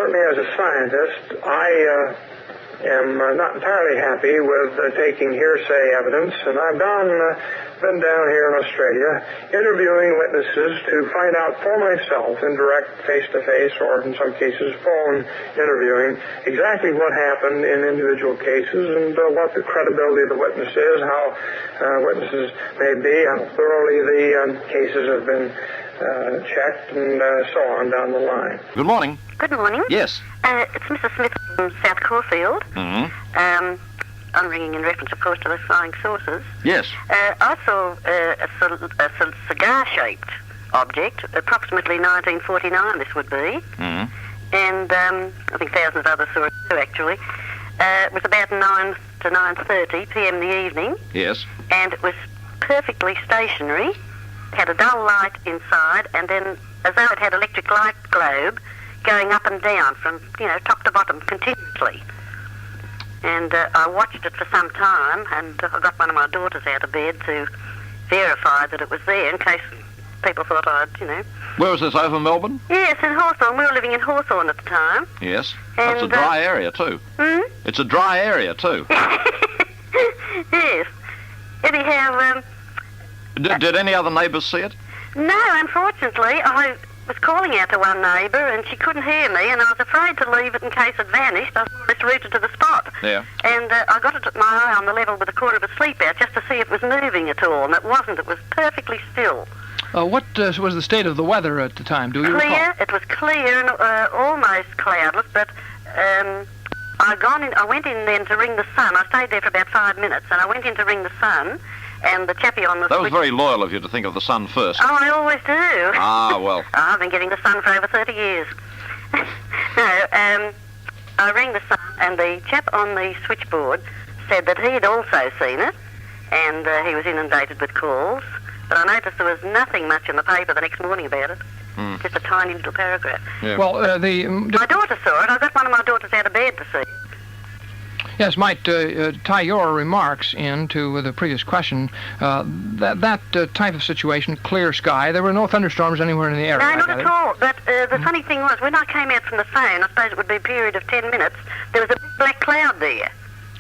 certainly as a scientist, I am not entirely happy with taking hearsay evidence, and I've been down here in Australia interviewing witnesses to find out for myself, in direct face-to-face or in some cases phone interviewing, exactly what happened in individual cases and what the credibility of the witness is, how witnesses may be, how thoroughly the cases have been checked, and so on down the line. Good morning. Good morning. Yes. It's Mrs. Smith from South Caulfield. Mm-hmm. I'm ringing in reference, of course, to the flying saucers. Yes. I saw a cigar-shaped object, approximately 1949 this would be. Mm-hmm. And I think thousands of others saw it too, actually. It was about 9 to 9:30 p.m. in the evening. Yes. And it was perfectly stationary, had a dull light inside, and then as though it had electric light globe going up and down from, top to bottom continuously. And I watched it for some time, and I got one of my daughters out of bed to verify that it was there in case people thought I'd, Where was this, over Melbourne? Yes, in Hawthorne. We were living in Hawthorne at the time. Yes. That's a dry area too. It's a dry area too. Yes. Anyhow, Did any other neighbours see it? no, unfortunately, I was calling out to one neighbour and she couldn't hear me, and I was afraid to leave it in case it vanished. I was routed to the spot. Yeah. And I got it at my eye on the level with a corner of a sleep out just to see if it was moving at all, and it wasn't. It was perfectly still. What was the state of the weather at the time? Do you recall? Clear. It was clear and almost cloudless, but I went in then to ring the sun. I stayed there for about 5 minutes, and I went in to ring the sun, and the chappie on the That was very loyal of you to think of the sun first. Oh, I always do. Ah, well. I've been getting the sun for over 30 years. No, I rang the sun, and the chap on the switchboard said that he had also seen it, and he was inundated with calls. But I noticed there was nothing much in the paper the next morning about it. Just a tiny little paragraph. Yeah. Well, my daughter saw it. I got one of my daughters out of bed to see it. Yes, might tie your remarks into the previous question. That type of situation, clear sky, there were no thunderstorms anywhere in the area. No, not at all. But the funny thing was, when I came out from the phone, I suppose it would be a period of 10 minutes, there was a big black cloud there.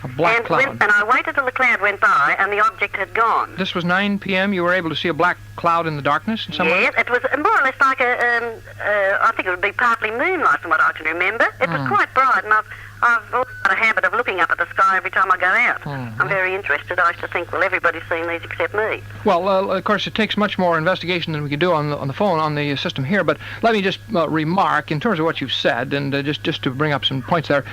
A black cloud. And I waited till the cloud went by and the object had gone. This was 9 p.m. You were able to see a black cloud in the darkness? Yes, it was more or less like I think it would be partly moonlight from what I can remember. It was quite bright, and I've always got a habit of looking up at the sky every time I go out. I'm very interested. I used to think, well, everybody's seen these except me. Well, of course, it takes much more investigation than we could do on the phone, on the system here, but let me just remark, in terms of what you've said, and just to bring up some points there,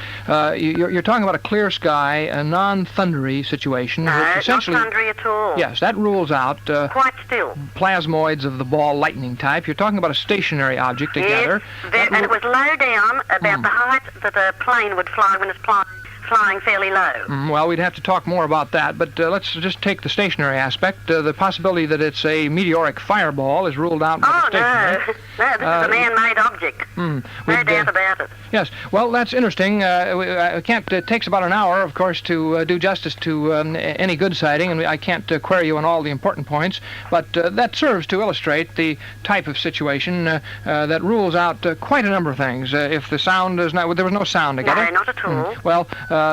you're talking about a clear sky, a non-thundery situation. No, which essentially, not thundery at all. Yes, that rules out quite still plasmoids of the ball lightning type. You're talking about a stationary object together. Yes, and it was low down, about the height that a plane would fly when it's flying fairly low. Well, we'd have to talk more about that, but let's just take the stationary aspect. The possibility that it's a meteoric fireball is ruled out by the stationary. No, this is a man-made object. No doubt about it. Yes, well, that's interesting. It takes about an hour, of course, to do justice to any good sighting, and I can't query you on all the important points, but that serves to illustrate the type of situation that rules out quite a number of things. If the sound is not, there was no sound together. No, not at all. Well,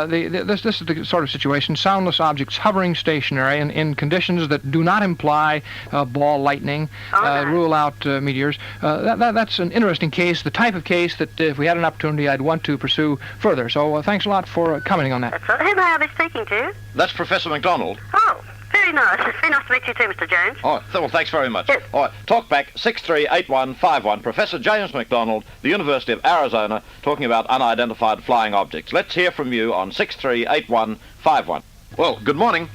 this is the sort of situation, soundless objects hovering stationary in conditions that do not imply ball lightning, rule out meteors. That's an interesting case, the type of case that if we had an opportunity I'd want to pursue further. So thanks a lot for commenting on that. That's all. Who may I be speaking to? That's Professor McDonald. Oh, very nice. It's very nice to meet you too, Mr. Jones. Oh, well, thanks very much. Yes. All right, talk back, 638151. Professor James McDonald, the University of Arizona, talking about unidentified flying objects. Let's hear from you on 638151. Well, good morning.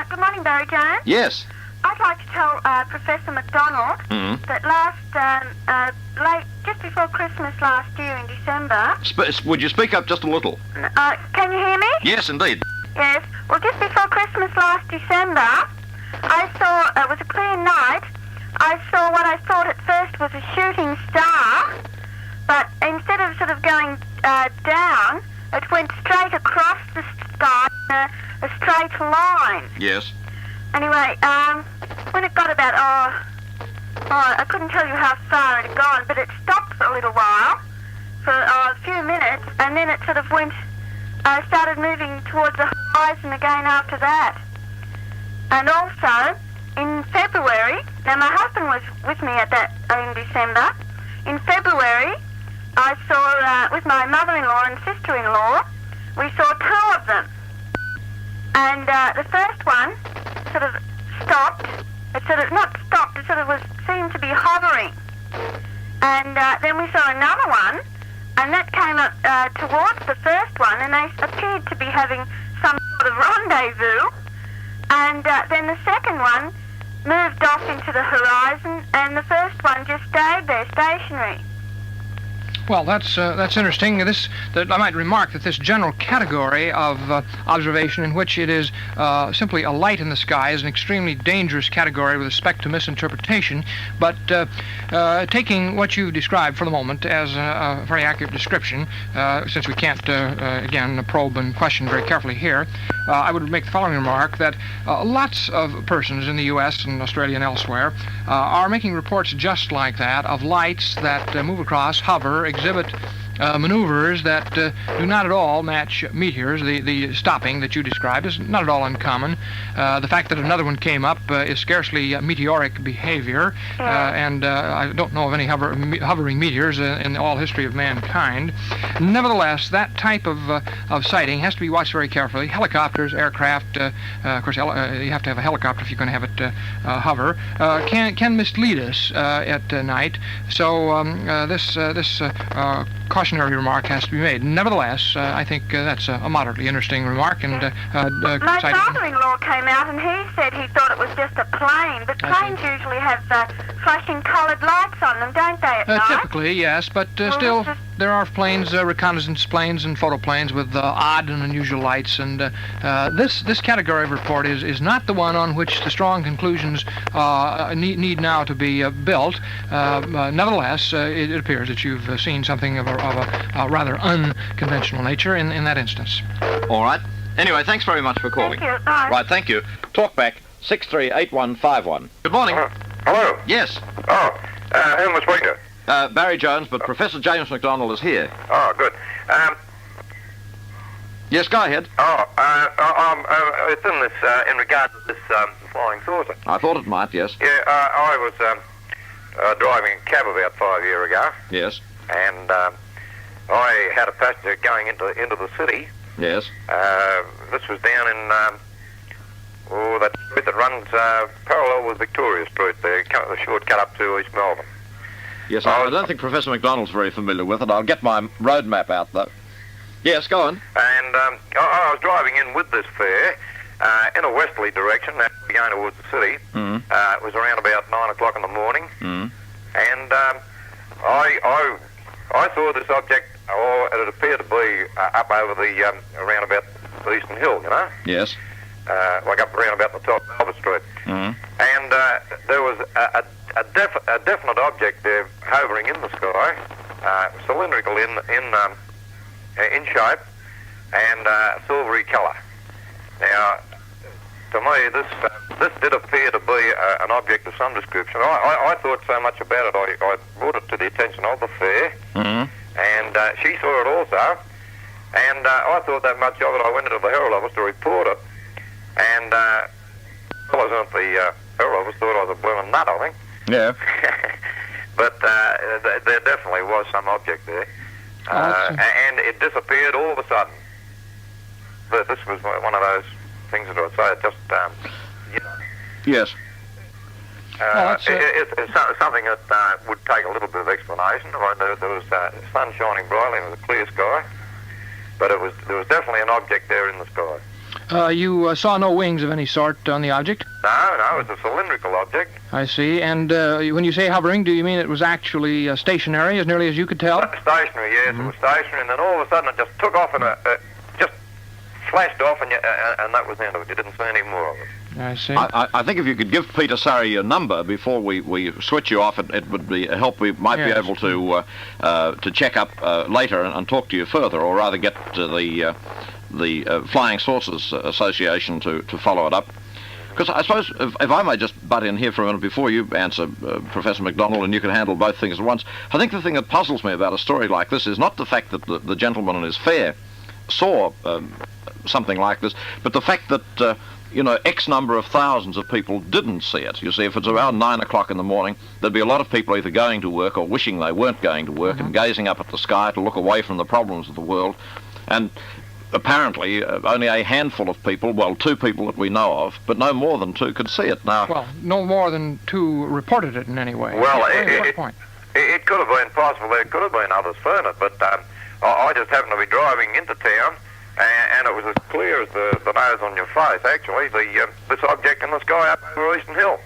Good morning, Barry Jones. Yes. I'd like to tell Professor McDonald that just before Christmas last year in December... Would you speak up just a little? Can you hear me? Yes, indeed. Yes. Well, just before Christmas last December, I saw, it was a clear night, I saw what I thought at first was a shooting star, but instead of sort of going down, it went straight across the sky in a straight line. Yes. Anyway, when it got about, I couldn't tell you how far it had gone, but it stopped for a little while, for a few minutes, and then it sort of started moving towards the horizon again after that. And also, in February, now my husband was with me in December. In February, I saw, with my mother-in-law and sister-in-law, we saw two of them. And the first one sort of stopped. It sort of, not stopped, it sort of seemed to be hovering. And then we saw another one, and that came up towards the first one, and they appeared to be having some sort of rendezvous. And then the second one moved off into the horizon, and the first one just stayed there, stationary. Well, that's interesting. I might remark that this general category of observation, in which it is simply a light in the sky, is an extremely dangerous category with respect to misinterpretation. But taking what you described for the moment as a very accurate description, since we can't again probe and question very carefully here, I would make the following remark: that lots of persons in the U.S. and Australia and elsewhere are making reports just like that of lights that move across, hover, exhibit maneuvers that do not at all match meteors. The stopping that you described is not at all uncommon. The fact that another one came up is scarcely meteoric behavior, and I don't know of any hovering meteors in all history of mankind. Nevertheless, that type of sighting has to be watched very carefully. Helicopters, aircraft, of course, you have to have a helicopter if you're going to have it hover, can mislead us at night. So this cautionary remark has to be made. Nevertheless, I think that's a moderately interesting remark. And my father-in-law came out and he said he thought it was just a plane, but planes usually have flashing coloured lights on them, don't they, at night? Typically, yes, but still, there are planes, reconnaissance planes and photoplanes with odd and unusual lights, and this category of report is not the one on which the strong conclusions need now to be built. Nevertheless, it appears that you've seen something of a rather unconventional nature in that instance. All right. Anyway, thanks very much for calling. Thank you. Bye. Right, thank you. Talk back, 638151. Good morning. Hello. Yes. Oh, who am I speaking to? Barry Jones, but Professor James McDonald is here. Oh, good. Yes, go ahead. It's in this, in regard to this flying saucer. I thought it might, yes. Yeah, I was driving a cab about 5 years ago. Yes. And I had a passenger going into the city. Yes. This was down in that street that runs parallel with Victoria Street, the shortcut up to East Melbourne. Yes, I don't think Professor McDonald's very familiar with it. I'll get my road map out, though. Yes, go on. And I was driving in with this fare in a westerly direction, going towards the city. Mm. It was around about 9 o'clock in the morning. Mm. And I saw this object, it appeared to be up over the, around about the Eastern Hill, you know? Yes. Like up around about the top of Albert Street. Mm. And there was a definite object there hovering in the sky, cylindrical in shape, and silvery colour. Now, to me, this did appear to be an object of some description. I thought so much about it, I brought it to the attention of the fair, and she saw it also, and I thought that much of it. I went into the Herald office to report it, and fellows at the Herald office thought I was a blooming nut, I think. Yeah. But there definitely was some object there, and it disappeared all of a sudden. But this was one of those things that I would say, it just, you know. Yes. It's something that would take a little bit of explanation. There was sun shining brightly and it was a clear sky, but there was definitely an object there in the sky. You saw no wings of any sort on the object? No, it was a cylindrical object. I see. And when you say hovering, do you mean it was actually stationary, as nearly as you could tell? Stationary, yes. Mm-hmm. It was stationary, and then all of a sudden it just took off and just flashed off, and that was the end of it. You didn't see any more of it. I see. I think if you could give Peter Surrey your number before we switch you off, it would be a help. We might be able to check up later and talk to you further, or rather get to the Flying Saucers Association to follow it up. Because I suppose, if I may just butt in here for a minute before you answer, Professor McDonald, and you can handle both things at once, I think the thing that puzzles me about a story like this is not the fact that the gentleman in his fare saw something like this, but the fact that, X number of thousands of people didn't see it. You see, if it's around 9 o'clock in the morning, there'd be a lot of people either going to work or wishing they weren't going to work and gazing up at the sky to look away from the problems of the world. And apparently, only a handful of people, well, 2 people that we know of, but no more than 2 could see it. Now, well, no more than 2 reported it in any way. Well, it could have been possible. There could have been others seen it, but I just happened to be driving into town, and it was as clear as the nose on your face, actually, this object in the sky up over Eastern Hill.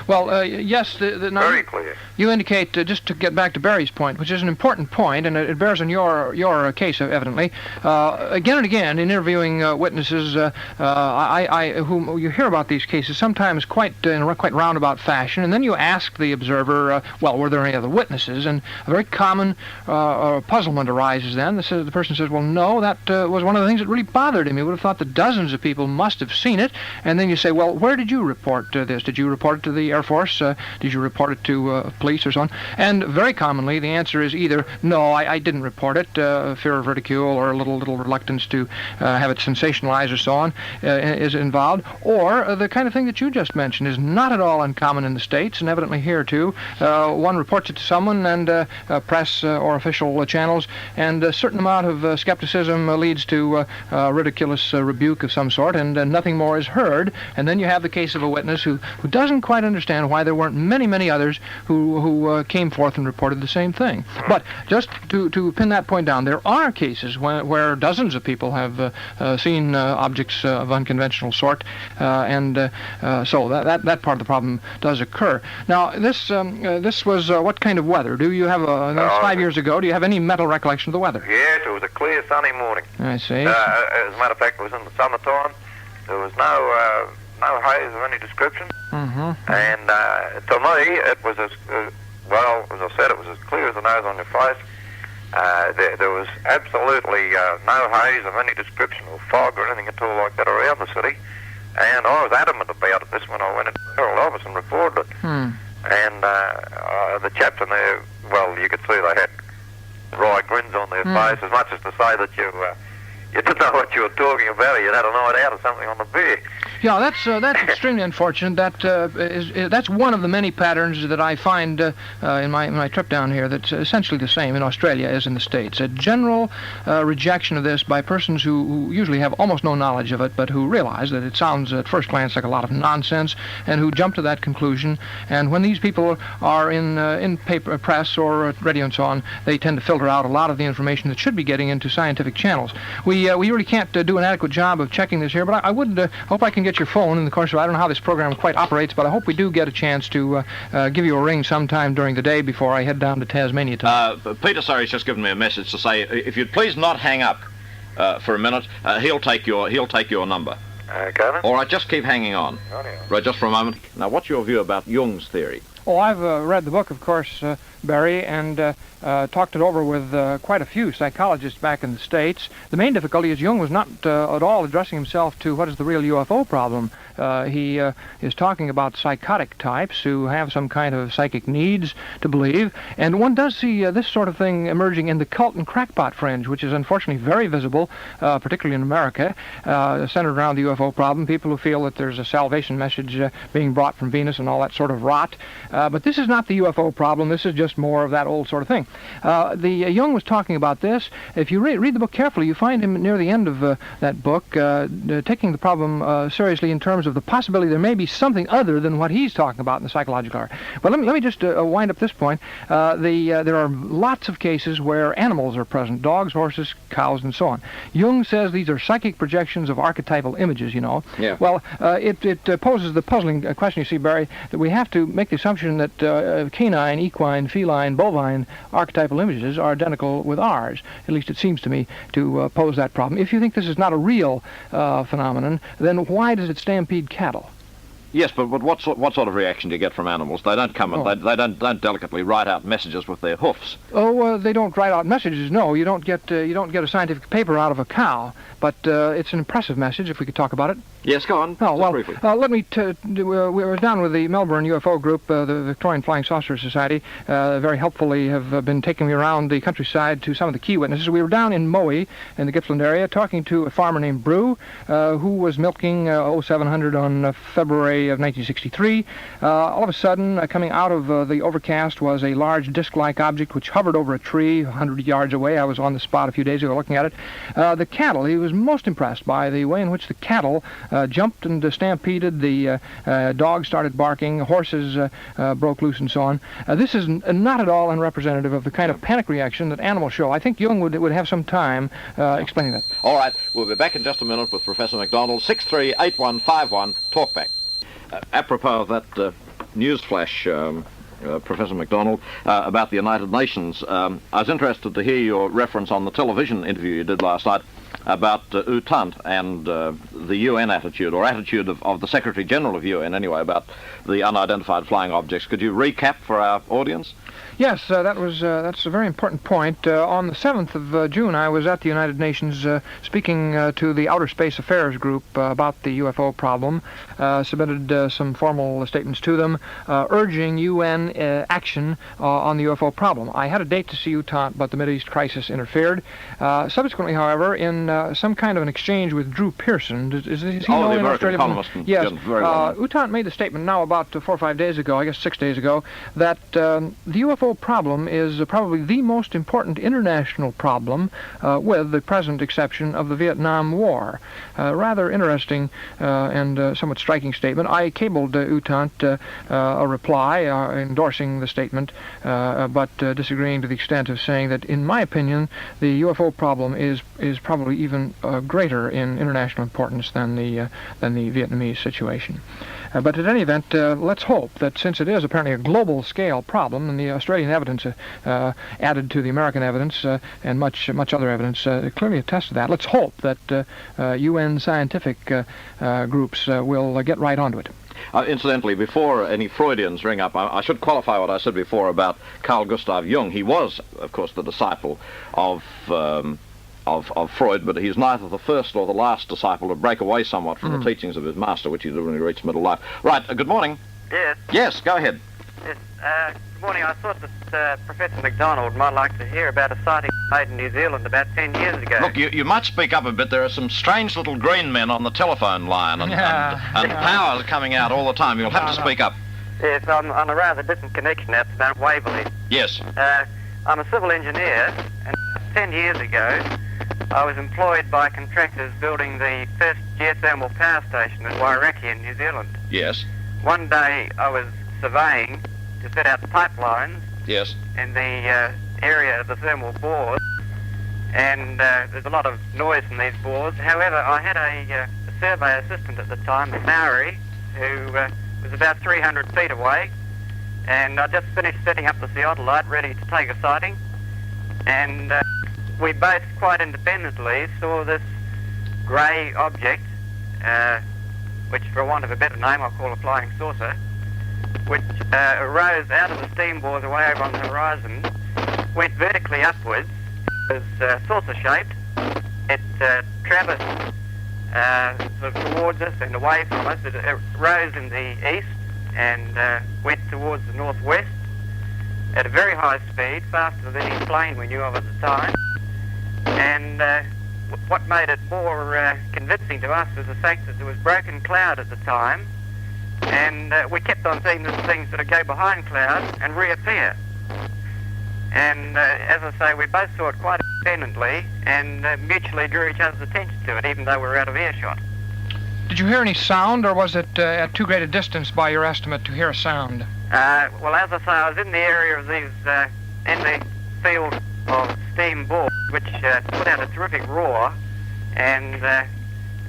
Well, yes, very clear. You indicate, just to get back to Barry's point, which is an important point, and it bears on your case, evidently. Again and again, in interviewing witnesses, whom you hear about these cases sometimes in a quite roundabout fashion, and then you ask the observer, were there any other witnesses? And a very common puzzlement arises then. The person says, well, no, that was one of the things that really bothered him. He would have thought that dozens of people must have seen it. And then you say, well, where did you report this? Did you report it to the Air Force? Did you report it to police or so on? And very commonly, the answer is either, no, I didn't report it, fear of ridicule or a little reluctance to have it sensationalized or so on is involved, or the kind of thing that you just mentioned is not at all uncommon in the States, and evidently here too. One reports it to someone, and press or official channels, and a certain amount of skepticism leads to ridiculous rebuke of some sort, and nothing more is heard. And then you have the case of a witness who doesn't quite understand why there weren't many others who came forth and reported the same thing. But just to pin that point down, there are cases where dozens of people have seen objects of unconventional sort, and so that part of the problem does occur. Now, this was what kind of weather? Do you have that was 5 years ago? Do you have any mental recollection of the weather? Yes, it was a clear sunny morning. I see. As a matter of fact, it was in the summertime. There was no haze of any description. And to me, it was as I said, it was as clear as the nose on your face. There was absolutely no haze of any description or fog or anything at all like that around the city. And I was adamant about it this when I went into the Herald office and reported it. And the chaps in there, well, you could see they had wry grins on their face, as much as to say that you didn't know what you were talking about, or you'd had a night out or something on the beer. Yeah, that's extremely unfortunate. That's one of the many patterns that I find in my trip down here. That's essentially the same in Australia as in the States. A general rejection of this by persons who usually have almost no knowledge of it, but who realize that it sounds at first glance like a lot of nonsense, and who jump to that conclusion. And when these people are in paper, press, or radio and so on, they tend to filter out a lot of the information that should be getting into scientific channels. We really can't do an adequate job of checking this here, but I would hope I can get your phone in the course of, I don't know how this program quite operates, but I hope we do get a chance to give you a ring sometime during the day before I head down to Tasmania tonight. Peter Surrey's just given me a message to say, if you'd please not hang up for a minute, he'll take your number. Okay. All right, just keep hanging on. Right, just for a moment. Now, what's your view about Jung's theory? Oh, I've read the book, of course, Barry, and talked it over with quite a few psychologists back in the States. The main difficulty is Jung was not at all addressing himself to what is the real UFO problem. He is talking about psychotic types who have some kind of psychic needs to believe, and one does see this sort of thing emerging in the cult and crackpot fringe, which is unfortunately very visible, particularly in America, centered around the UFO problem. People who feel that there's a salvation message being brought from Venus and all that sort of rot. But this is not the UFO problem. This is just more of that old sort of thing. Jung was talking about this. If you read the book carefully, you find him near the end of that book taking the problem seriously in terms of the possibility there may be something other than what he's talking about in the psychological art. But let me just wind up this point. There are lots of cases where animals are present, dogs, horses, cows, and so on. Jung says these are psychic projections of archetypal images, you know. Yeah. Well, it poses the puzzling question, you see, Barry, that we have to make the assumption that canine, equine, feline, bovine archetypal images are identical with ours. At least it seems to me to pose that problem. If you think this is not a real phenomenon, then why does it stampede cattle? Yes, but what sort of reaction do you get from animals? They don't come and they don't delicately write out messages with their hoofs. Oh, they don't write out messages. No, you don't get a scientific paper out of a cow, but it's an impressive message. If we could talk about it. Yes, go on. Oh, well, briefly. let me... we were down with the Melbourne UFO group, the Victorian Flying Saucer Society. Very helpfully have been taking me around the countryside to some of the key witnesses. We were down in Moe, in the Gippsland area, talking to a farmer named Brew, who was milking 0700 on February of 1963. All of a sudden, coming out of the overcast was a large disc-like object which hovered over a tree 100 yards away. I was on the spot a few days ago looking at it. The cattle, he was most impressed by the way in which the cattle jumped and stampeded. The dogs started barking. Horses broke loose and so on. This is not at all unrepresentative of the kind of panic reaction that animals show. I think Jung would have some time explaining that. All right, we'll be back in just a minute with Professor McDonald. 638151, talkback. Apropos of that news flash, Professor McDonald, about the United Nations, I was interested to hear your reference on the television interview you did last night about U Thant and the UN attitude, or attitude of the Secretary General of UN anyway, about the unidentified flying objects. Could you recap for our audience? Yes, that's a very important point. On the 7th of June, I was at the United Nations speaking to the Outer Space Affairs Group about the UFO problem, submitted some formal statements to them, urging UN action on the UFO problem. I had a date to see U Thant, but the Mideast crisis interfered. Subsequently, however, in some kind of an exchange with Drew Pearson, is he known in Australia? Economist. Yes. Well U Thant made the statement now about 4 or 5 days ago, I guess 6 days ago, that the UFO problem is probably the most important international problem, with the present exception of the Vietnam War. Rather interesting and somewhat striking statement. I cabled U Thant a reply endorsing the statement, but disagreeing to the extent of saying that, in my opinion, the UFO problem is probably even greater in international importance than the Vietnamese situation. But at any event, let's hope that, since it is apparently a global-scale problem, and the Australian evidence added to the American evidence and much other evidence clearly attests to that, let's hope that UN scientific groups will get right onto it. Incidentally, before any Freudians ring up, I should qualify what I said before about Carl Gustav Jung. He was, of course, the disciple of Freud, but he's neither the first or the last disciple to break away somewhat from the teachings of his master, which he did when he reached middle life. Right, good morning. Yes. Yes, go ahead. Yes. Good morning. I thought that Professor McDonald might like to hear about a sighting made in New Zealand about 10 years ago. Look, you might speak up a bit. There are some strange little green men on the telephone line, and power's coming out all the time. You'll have to speak up. Yes, I'm on a rather distant connection at Mount Waverley. Yes. I'm a civil engineer, and 10 years ago, I was employed by contractors building the first geothermal power station in Waireki in New Zealand. Yes. One day I was surveying to set out the pipelines. Yes. In the area of the thermal bores, and there's a lot of noise from these bores. However, I had a survey assistant at the time, a Maori, who was about 300 feet away, and I just finished setting up the theodolite ready to take a sighting, and we both quite independently saw this grey object, which for want of a better name I'll call a flying saucer, which arose out of the steam bores away over on the horizon, went vertically upwards. It was saucer-shaped. It traversed sort of towards us and away from us. It rose in the east and went towards the northwest at a very high speed, faster than any plane we knew of at the time. And what made it more convincing to us was the fact that there was broken cloud at the time, and we kept on seeing these things sort of go behind clouds and reappear. And as I say, we both saw it quite independently and mutually drew each other's attention to it, even though we were out of earshot. Did you hear any sound, or was it at too great a distance by your estimate to hear a sound? Well, as I say, I was in the area of these, in the field of steam bores, which put out a terrific roar, and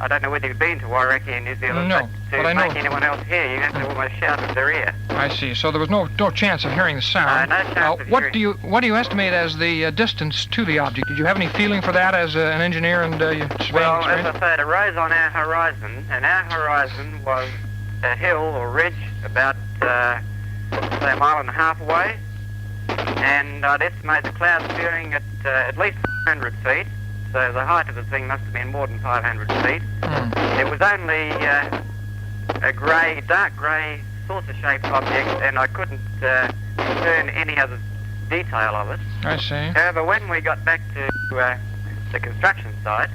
I don't know whether you've been to Waireki in New Zealand, no, but to make anyone else hear, you have to almost shout in their ear. I see. So there was no chance of hearing the sound. No chance of hearing. What do you estimate as the distance to the object? Did you have any feeling for that as an engineer and your surveying Well, experience? as I say, it arose on our horizon, and our horizon was a hill or ridge about, say, a mile and a half away, and I'd estimate the clouds appearing at least 100 feet, so the height of the thing must have been more than 500 feet. It was only a dark grey, saucer-shaped object, and I couldn't discern any other detail of it. I see. However, when we got back to the construction site,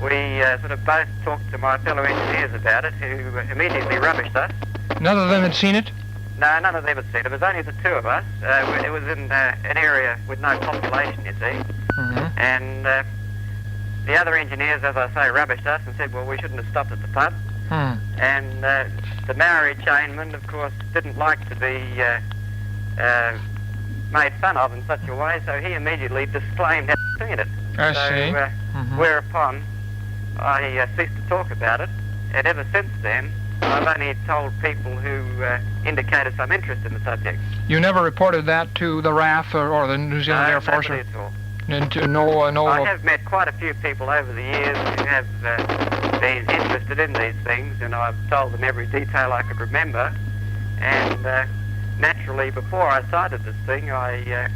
we sort of both talked to my fellow engineers about it, who immediately rubbished us. None of them had seen it? No, none of them had seen it. It was only the two of us. It was in an area with no population, you see. And the other engineers, as I say, rubbished us and said, well, we shouldn't have stopped at the pub. And the Maori chainman, of course, didn't like to be made fun of in such a way, so he immediately disclaimed having seen it. I see. Whereupon I ceased to talk about it, and ever since then, I've only told people who indicated some interest in the subject. You never reported that to the RAF or the New Zealand Air Force? Nobody at all. No. I have met quite a few people over the years who have been interested in these things, and I've told them every detail I could remember. And naturally, before I sighted this thing, I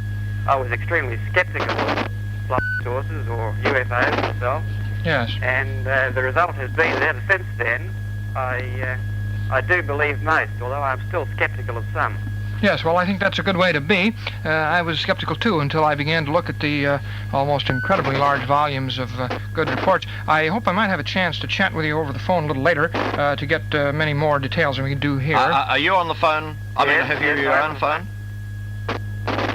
was extremely sceptical of flying saucers or UFOs myself. Yes. And the result has been that ever since then, I do believe most, although I'm still sceptical of some. Yes, well, I think that's a good way to be. I was skeptical, too, until I began to look at the almost incredibly large volumes of good reports. I hope I might have a chance to chat with you over the phone a little later to get many more details than we can do here. Are you on the phone? Yes, have you yes, your own phone?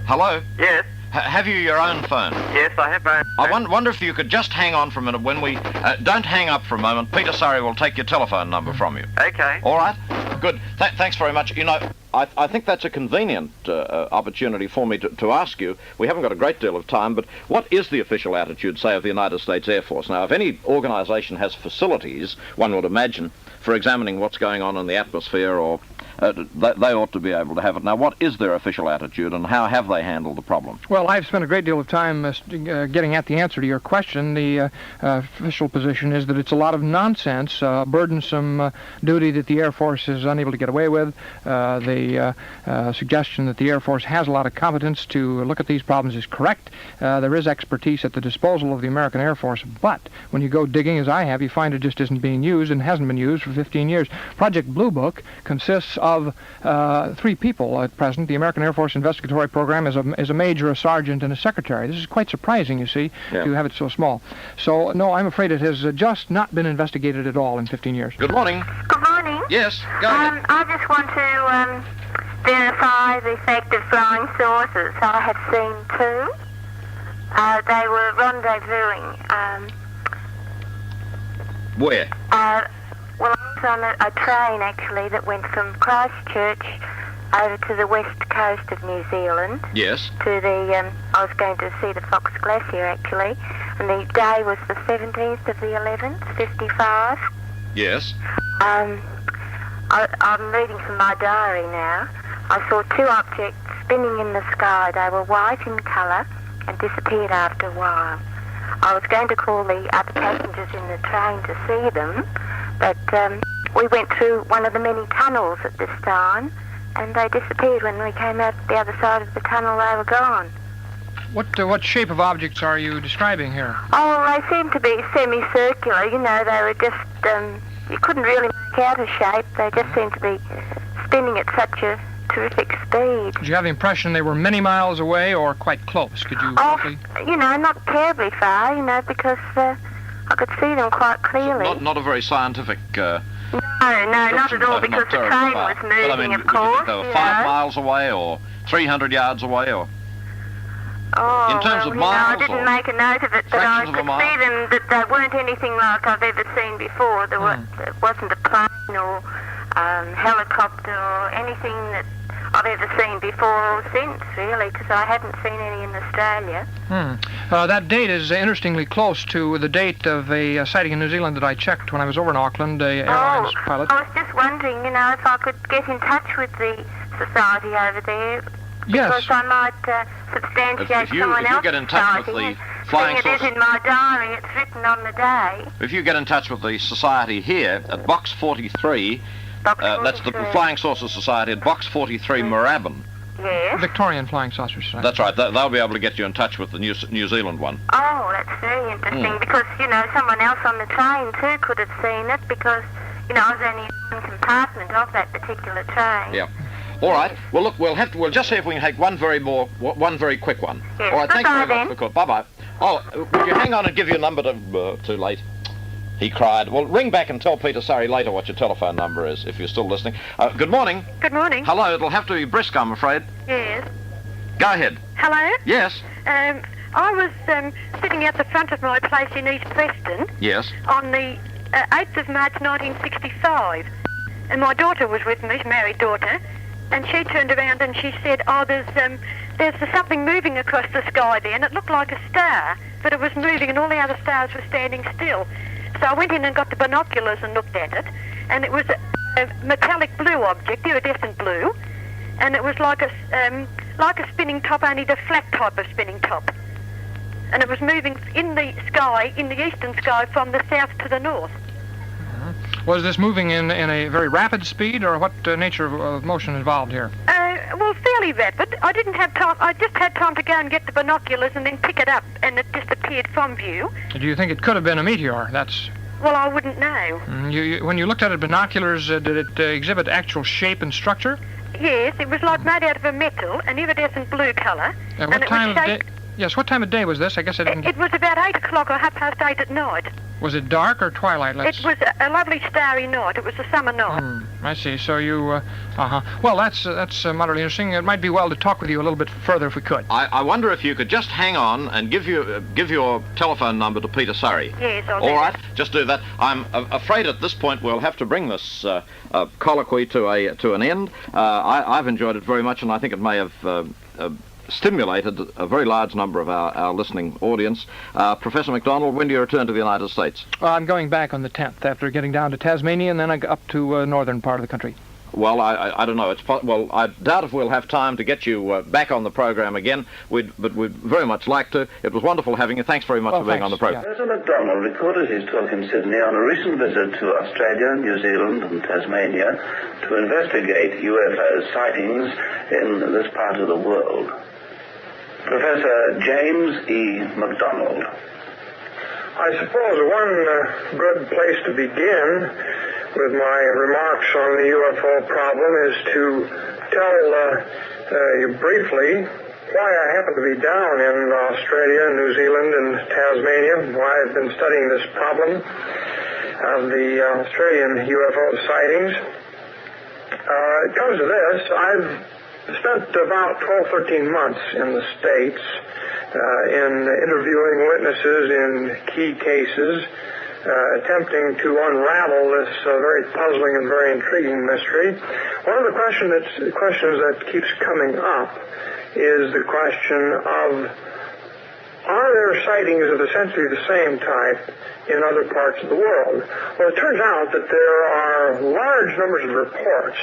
Hello? Yes. Have you your own phone? Yes, I have my own phone. I wonder if you could just hang on for a minute when we... don't hang up for a moment. Peter Surrey will take your telephone number from you. Okay. All right? Good. Thanks very much. You know, I think that's a convenient opportunity for me to ask you. We haven't got a great deal of time, but what is the official attitude, say, of the United States Air Force? Now, if any organization has facilities, one would imagine, for examining what's going on in the atmosphere, or they ought to be able to have it. Now, what is their official attitude, and how have they handled the problem? Well, I've spent a great deal of time getting at the answer to your question. The official position is that it's a lot of nonsense, burdensome duty that the Air Force is unable to get away with, the suggestion that the Air Force has a lot of competence to look at these problems is correct. There is expertise at the disposal of the American Air Force, but when you go digging, as I have, you find it just isn't being used and hasn't been used for 15 years. Project Blue Book consists of 3 people at present. The American Air Force Investigatory Program is a major, a sergeant, and a secretary. This is quite surprising, you see, to have it so small. So, no, I'm afraid it has just not been investigated at all in 15 years. Good morning. Good morning. Yes, go ahead. I just want to verify the effect of flying saucers. I have seen 2. They were rendezvousing. Where? Well, I was on a train, actually, that went from Christchurch over to the west coast of New Zealand. Yes. To the, I was going to see the Fox Glacier, actually, and the day was the 17th of the 11th, 55. Yes. I'm reading from my diary now. I saw 2 objects spinning in the sky. They were white in colour and disappeared after a while. I was going to call the other passengers in the train to see them, but we went through one of the many tunnels at this time, and they disappeared. When we came out the other side of the tunnel, they were gone. What shape of objects are you describing here? Oh, they seemed to be semicircular. You know, they were just, you couldn't really make out a shape. They just seemed to be spinning at such a terrific speed. Did you have the impression they were many miles away or quite close? Could you roughly... You know, not terribly far, you know, because I could see them quite clearly. Not a very scientific... No, not at all, because the train was moving, but, I mean, of course. They were 5 miles away or 300 yards away, or... Oh, in terms of miles, I didn't make a note of it, but I could see them that they weren't anything like I've ever seen before. There wasn't a plane or helicopter or anything that I've ever seen before or since, really, because I hadn't seen any in Australia. That date is interestingly close to the date of a sighting in New Zealand that I checked when I was over in Auckland, airlines pilot. I was just wondering, you know, if I could get in touch with the society over there. Yes. Because I might substantiate someone else's if you get in touch with the flying saucer. It is in my diary. It's written on the day. If you get in touch with the society here at Box 43, that's the Flying Saucer Society at Box 43, Moorabbin, Yes. Victorian Flying Saucer Society. That's right. They'll be able to get you in touch with the New Zealand one. Oh, that's very interesting because, someone else on the train too could have seen it because, I was only in one compartment of that particular train. Yeah. All right. Well, look, we'll just see if we can take one very quick one. Yes. All right. Thank you very Bye-bye much for the call. Bye-bye. Oh, would you hang on and give your number to... too late. He cried. Well, ring back and tell Peter Surrey later what your telephone number is, if you're still listening. Good morning. Good morning. Hello. It'll have to be brisk, I'm afraid. Yes. Go ahead. Hello? Yes. I was sitting out the front of my place in East Preston Yes. on the 8th of March 1965. And my daughter was with me, married daughter, and she turned around and she said, there's something moving across the sky there, and it looked like a star, but it was moving and all the other stars were standing still. So I went in and got the binoculars and looked at it, and it was a metallic blue object, iridescent blue, and it was like a spinning top, only the flat type of spinning top. And it was moving in the sky, in the eastern sky, from the south to the north. Was this moving in a very rapid speed, or what nature of motion involved here? Well, fairly rapid. I didn't have time. I just had time to go and get the binoculars and then pick it up, and it just appeared from view. Do you think it could have been a meteor? Well, I wouldn't know. When you looked at it binoculars, did it exhibit actual shape and structure? Yes, it was like made out of a metal, an iridescent blue colour. What time of day? Yes, what time of day was this? I guess I didn't... It was about 8 o'clock or 8:30 at night. Was it dark or twilight? It was a lovely starry night. It was a summer night. I see. So you... Well, that's moderately interesting. It might be well to talk with you a little bit further if we could. I wonder if you could just hang on and give your telephone number to Peter Surrey. Yes, I'll do All right, that. just do that. I'm afraid at this point we'll have to bring this colloquy to an end. I've enjoyed it very much, and I think it may have stimulated a very large number of our listening audience. Professor McDonald, when do you return to the United States? I'm going back on the 10th after getting down to Tasmania, and then I go up to northern part of the country. Well, I don't know. Well, I doubt if we'll have time to get you back on the program again. But we'd very much like to. It was wonderful having you. Thanks very much for being on the program. Professor McDonald recorded his talk in Sydney on a recent visit to Australia, New Zealand, and Tasmania to investigate UFO sightings in this part of the world. Professor James E. McDonald. I suppose one good place to begin with my remarks on the UFO problem is to tell you briefly why I happen to be down in Australia, New Zealand, and Tasmania, why I've been studying this problem of the Australian UFO sightings. It comes to this. I've spent about 12, 13 months in the States in interviewing witnesses in key cases, attempting to unravel this very puzzling and very intriguing mystery. One of the questions that keeps coming up is the question of, are there sightings of essentially the same type in other parts of the world? Well, it turns out that there are large numbers of reports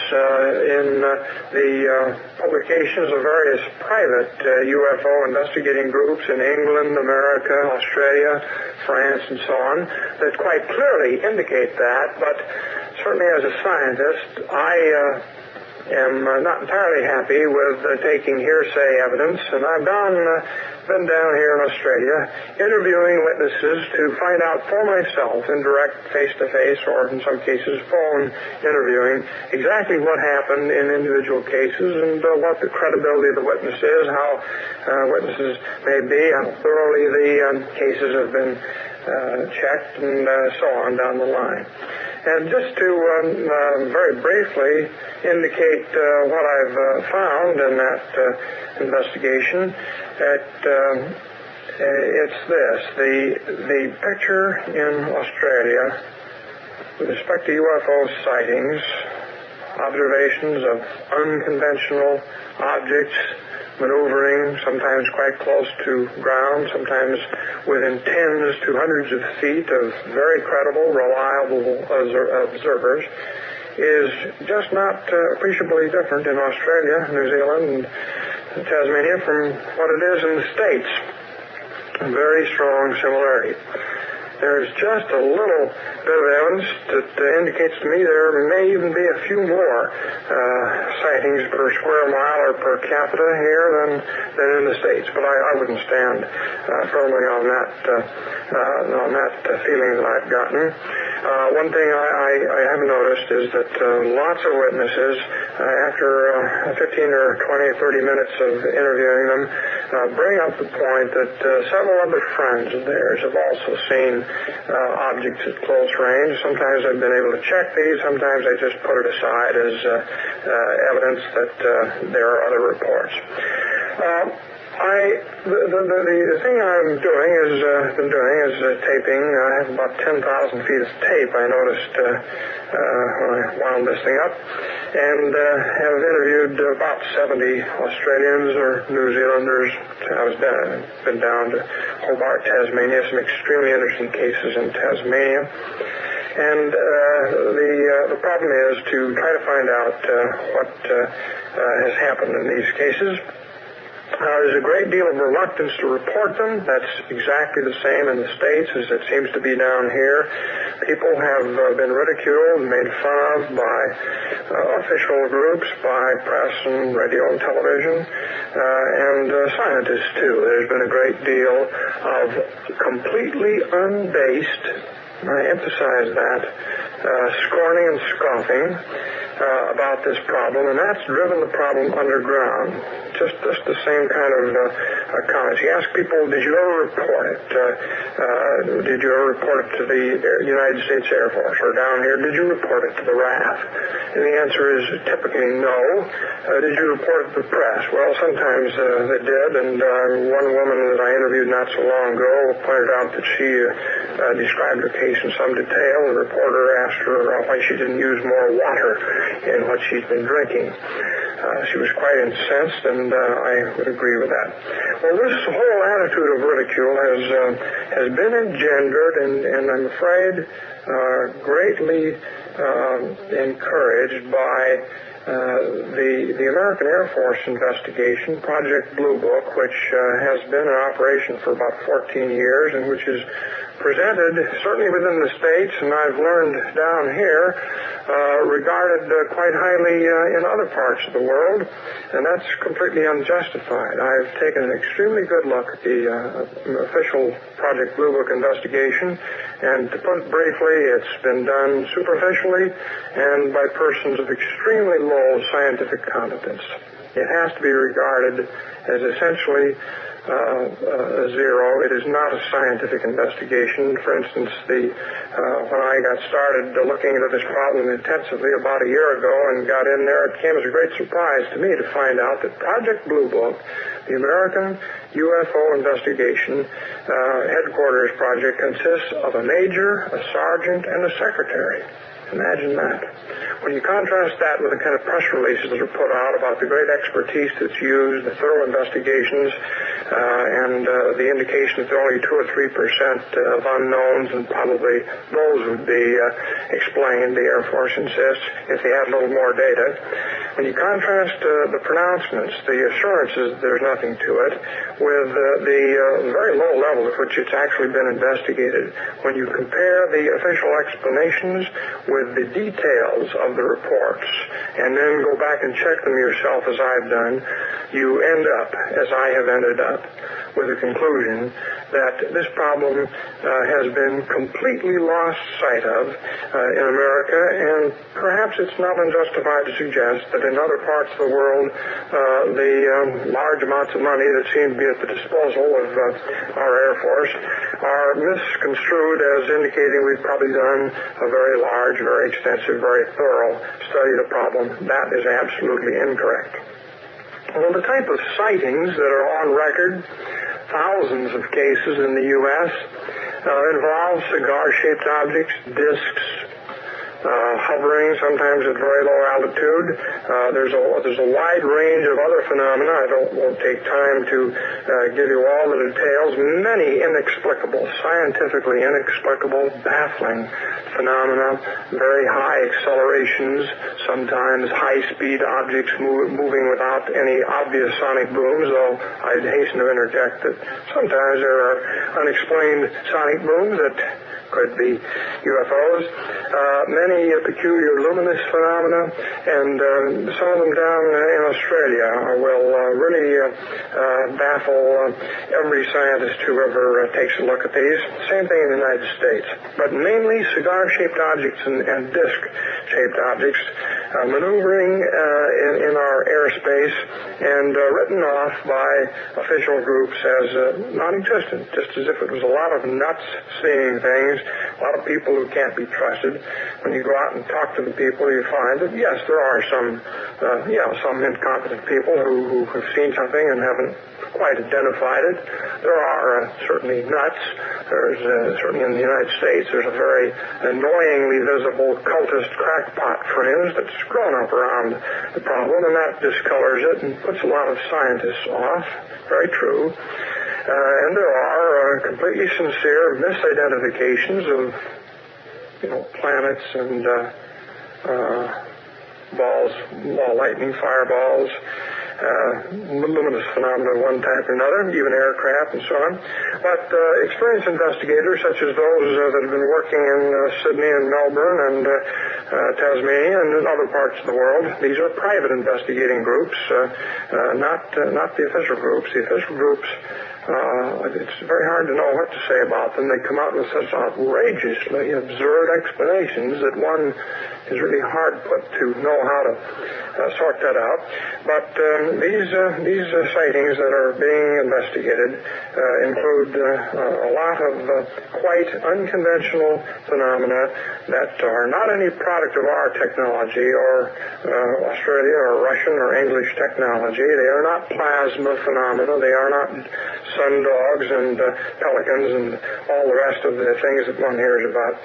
in the publications of various private UFO investigating groups in England, America, Australia, France, and so on, that quite clearly indicate that. But certainly as a scientist, I am not entirely happy with taking hearsay evidence, and I've been down here in Australia interviewing witnesses to find out for myself in direct face-to-face or in some cases phone interviewing exactly what happened in individual cases and what the credibility of the witness is, how witnesses may be, how thoroughly the cases have been checked, and so on down the line. And just to very briefly indicate what I've found in that investigation, it's this. The picture in Australia with respect to UFO sightings, observations of unconventional objects maneuvering, sometimes quite close to ground, sometimes within tens to hundreds of feet of very credible, reliable observers, is just not appreciably different in Australia, New Zealand, and Tasmania from what it is in the States. A very strong similarity. there's just a little bit of evidence that indicates to me there may even be a few more sightings per square mile or per capita here than in the States. But I wouldn't stand firmly on that feeling that I've gotten. One thing I have noticed is that lots of witnesses, after 15 or 20 or 30 minutes of interviewing them, bring up the point that several other friends of theirs have also seen objects at close range. Sometimes I've been able to check these. Sometimes I just put it aside as evidence that there are other reports. The thing I'm doing is taping. I have about 10,000 feet of tape. I noticed when I wound this thing up, and have interviewed about 70 Australians or New Zealanders. I've been down to Hobart, Tasmania. Some extremely interesting cases in Tasmania. And the problem is to try to find out what has happened in these cases. There's a great deal of reluctance to report them. That's exactly the same in the States as it seems to be down here. People have been ridiculed and made fun of by official groups, by press and radio and television, and scientists, too. There's been a great deal of completely unbased, I emphasize that, scorning and scoffing about this problem, and that's driven the problem underground. Just the same kind of comments. You ask people, did you ever report it? Did you ever report it to the United States Air Force? Or down here, did you report it to the RAF? And the answer is typically no. Did you report it to the press? Well, sometimes they did, and one woman that I interviewed not so long ago pointed out that she described her case in some detail. The reporter asked her why she didn't use more water in what she'd been drinking. She was quite incensed, and I would agree with that. Well, this whole attitude of ridicule has been engendered, and I'm afraid greatly encouraged by the American Air Force investigation, Project Blue Book, which has been in operation for about 14 years and which is presented, certainly within the States, and I've learned down here, regarded quite highly in other parts of the world, and that's completely unjustified. I've taken an extremely good look at the official Project Blue Book investigation, and to put it briefly, it's been done superficially and by persons of extremely low scientific competence. It has to be regarded as essentially zero. It is not a scientific investigation. For instance, when I got started looking into this problem intensively about a year ago and got in there, it came as a great surprise to me to find out that Project Blue Book, the American UFO investigation headquarters project, consists of a major, a sergeant, and a secretary. Imagine that. When you contrast that with the kind of press releases that are put out about the great expertise that's used, the thorough investigations, and the indication that there are only 2 or 3% of unknowns, and probably those would be explained, the Air Force insists, if they had a little more data. When you contrast the pronouncements, the assurances that there's nothing to it, with the very low level at which it's actually been investigated, when you compare the official explanations with the details of the reports, and then go back and check them yourself as I've done, you end up, as I have ended up, with the conclusion that this problem has been completely lost sight of in America, and perhaps it's not unjustified to suggest that in other parts of the world, the large amounts of money that seem to be at the disposal of our Air Force are misconstrued as indicating we've probably done a very large, very extensive, very thorough study of the problem. That is absolutely incorrect. Well, the type of sightings that are on record, thousands of cases in the U.S., involve cigar-shaped objects, discs, hovering, sometimes at very low altitude. There's a wide range of other phenomena. I won't take time to give you all the details. Many inexplicable, scientifically inexplicable, baffling phenomena, very high accelerations, sometimes high-speed objects moving without any obvious sonic booms, though I'd hasten to interject that sometimes there are unexplained sonic booms that could be UFOs. Many peculiar luminous phenomena, and some of them down in Australia will really baffle every scientist who ever takes a look at these. Same thing in the United States. But mainly cigar-shaped objects and disc-shaped objects maneuvering in our airspace and written off by official groups as non-existent, just as if it was a lot of nuts seeing things, a lot of people who can't be trusted. When you go out and talk to the people, you find that, yes, there are some incompetent people who have seen something and haven't quite identified it. There are certainly nuts. There's certainly in the United States, there's a very annoyingly visible cultist crackpot friend that's grown up around the problem, and that discolors it and puts a lot of scientists off. Very true. And there are completely sincere misidentifications of, planets and balls, ball lightning, fireballs, luminous phenomena of one type or another, even aircraft and so on. But experienced investigators, such as those that have been working in Sydney and Melbourne and Tasmania and in other parts of the world, these are private investigating groups, not the official groups. The official groups, it's very hard to know what to say about them. They come out with such outrageously absurd explanations that one is really hard put to know how to sort that out. But these sightings that are being investigated include a lot of quite unconventional phenomena that are not any product of our technology or Australia or Russian or English technology. They are not plasma phenomena. They are not sundogs and pelicans and all the rest of the things that one hears about.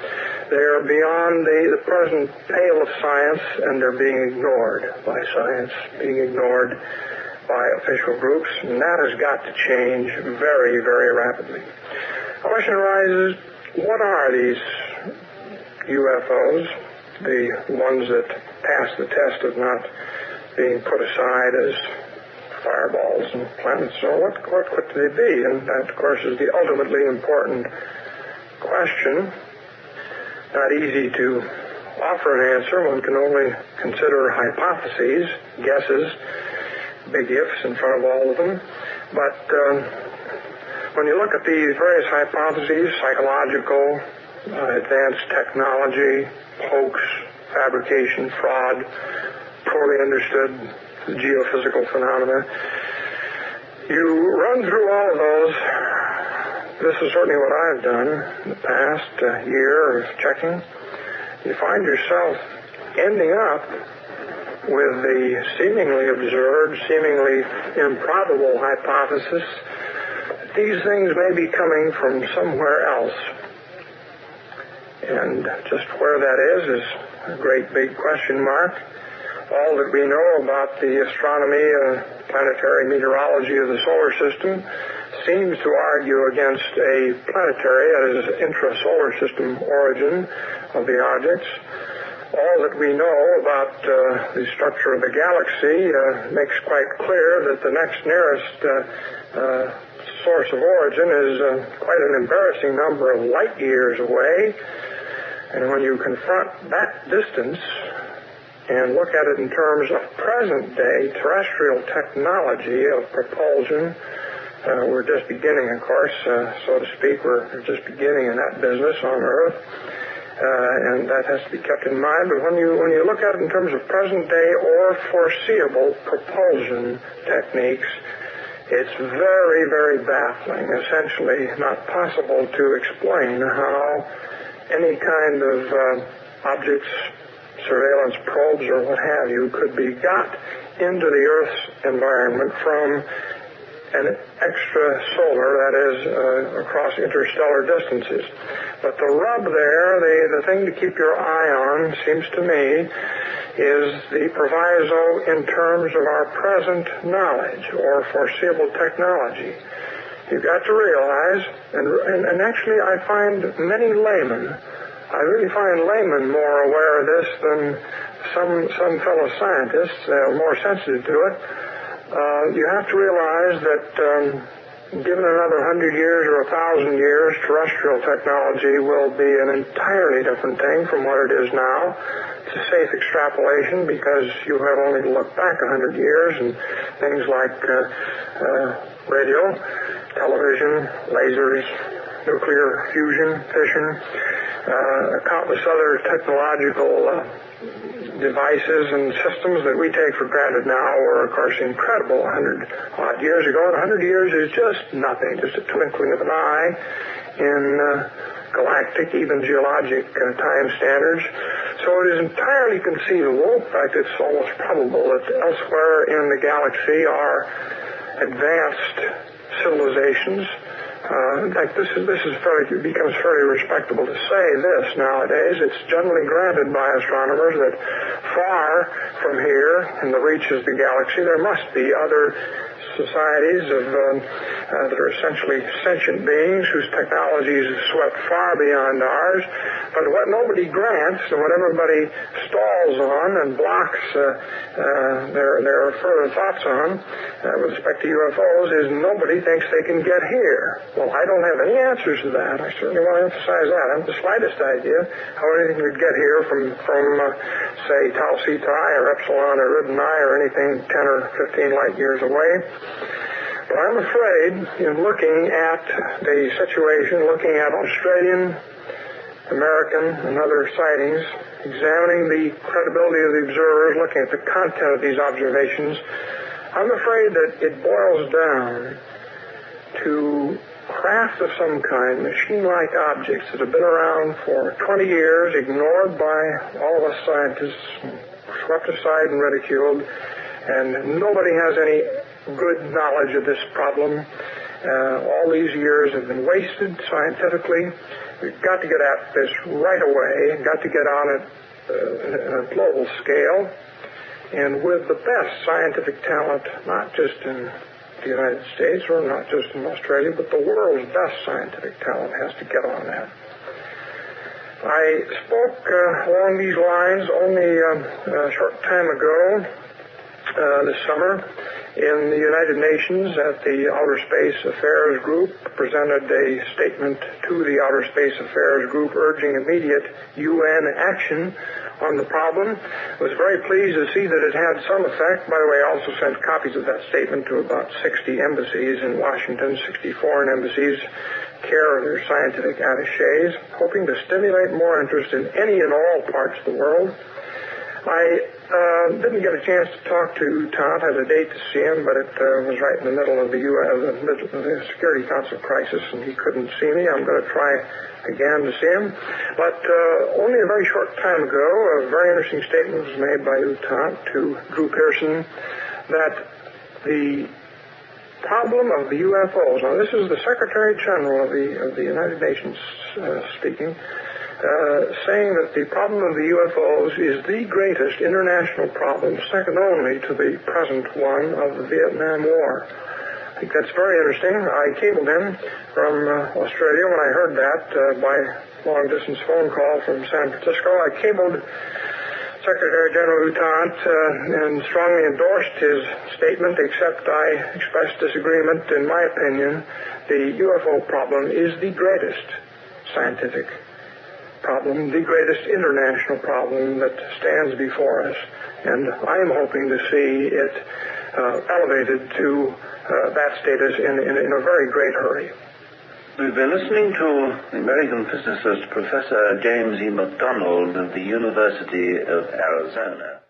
They are beyond the present pale of science, and they're being ignored by science, being ignored by official groups, and that has got to change very, very rapidly. The question arises, what are these UFOs, the ones that pass the test of not being put aside as fireballs and planets? So what could they be? And that, of course, is the ultimately important question. Not easy to offer an answer. One can only consider hypotheses, guesses, big ifs in front of all of them. But when you look at these various hypotheses, psychological, advanced technology, hoax, fabrication, fraud, poorly understood geophysical phenomena, you run through all of those. This is certainly what I've done in the past year of checking. You find yourself ending up with the seemingly absurd, seemingly improbable hypothesis that these things may be coming from somewhere else. And just where that is a great big question mark. All that we know about the astronomy, planetary meteorology of the solar system seems to argue against a planetary, that is, intra-solar system origin of the objects. All that we know about the structure of the galaxy makes quite clear that the next nearest source of origin is quite an embarrassing number of light years away. And when you confront that distance and look at it in terms of present-day terrestrial technology of propulsion, we're just beginning, of course, so to speak. We're just beginning in that business on Earth, and that has to be kept in mind. But when you look at it in terms of present-day or foreseeable propulsion techniques, it's very, very baffling. Essentially, not possible to explain how any kind of objects, surveillance probes or what have you, could be got into the Earth's environment from an extrasolar, that is, across interstellar distances. But the rub there, the thing to keep your eye on, seems to me, is the proviso in terms of our present knowledge or foreseeable technology. You've got to realize, and actually I find many laymen, I really find laymen more aware of this than some fellow scientists. They're more sensitive to it. You have to realize that given another 100 years or 1,000 years, terrestrial technology will be an entirely different thing from what it is now. It's a safe extrapolation because you have only to look back 100 years and things like radio, television, lasers, nuclear fusion, fission, countless other technological devices and systems that we take for granted now were, of course, incredible 100-odd years ago. And 100 years is just nothing, just a twinkling of an eye in galactic, even geologic time standards. So it is entirely conceivable, in fact, it's almost probable, that elsewhere in the galaxy are advanced civilizations. In fact, this becomes fairly respectable to say this nowadays. It's generally granted by astronomers that far from here, in the reaches of the galaxy, there must be other societies that are essentially sentient beings whose technologies swept far beyond ours. But what nobody grants and what everybody stalls on and blocks their further thoughts on with respect to UFOs is nobody thinks they can get here. Well, I don't have any answers to that. I certainly want to emphasize that. I haven't the slightest idea how anything could get here from say, Tau Cetai or Epsilon or Riddenai or anything 10 or 15 light years away. But I'm afraid, in looking at the situation, looking at Australian, American, and other sightings, examining the credibility of the observers, looking at the content of these observations, I'm afraid that it boils down to craft of some kind, machine-like objects that have been around for 20 years, ignored by all of us scientists, swept aside and ridiculed, and nobody has any good knowledge of this problem. All these years have been wasted scientifically. We've got to get at this right away, got to get on it on a global scale, and with the best scientific talent, not just in the United States or not just in Australia, but the world's best scientific talent has to get on that. I spoke along these lines only a short time ago this summer in the United Nations at the Outer Space Affairs Group, presented a statement to the Outer Space Affairs Group urging immediate UN action on the problem. I was very pleased to see that it had some effect. By the way, I also sent copies of that statement to about 60 embassies in Washington, 60 foreign embassies, care of their scientific attachés, hoping to stimulate more interest in any and all parts of the world. I didn't get a chance to talk to Todd. I had a date to see him, but it was right in the middle of the Security Council crisis, and he couldn't see me. I'm going to try again to see him. But only a very short time ago, a very interesting statement was made by Todd to Drew Pearson that the problem of the UFOs, now this is the Secretary General of the United Nations speaking, saying that the problem of the UFOs is the greatest international problem, second only to the present one of the Vietnam War. I think that's very interesting. I cabled him from Australia when I heard that by long-distance phone call from San Francisco. I cabled Secretary General Hutant and strongly endorsed his statement, except I expressed disagreement. In my opinion, the UFO problem is the greatest scientific problem, the greatest international problem that stands before us. And I am hoping to see it elevated to that status in a very great hurry. We've been listening to the American physicist Professor James E. McDonald of the University of Arizona.